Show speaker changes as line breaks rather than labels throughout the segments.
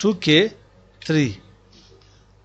2K3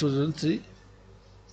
2003،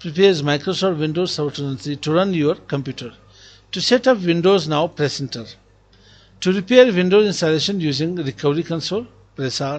prepares Microsoft Windows Server 2003 to run your computer. To set up Windows now, press enter. To repair Windows installation using recovery console, press R.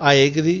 I agree،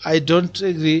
I don't agree،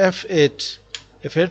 F8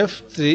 F3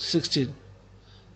16.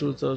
2000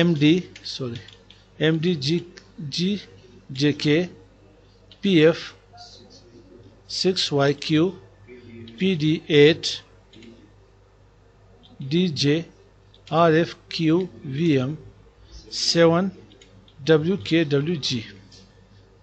MD JK PF 6YQ PD8 DJ RFQ VM 7 WKWG,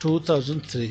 2003,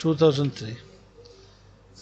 2003.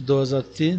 2003,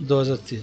2003,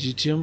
GTM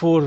4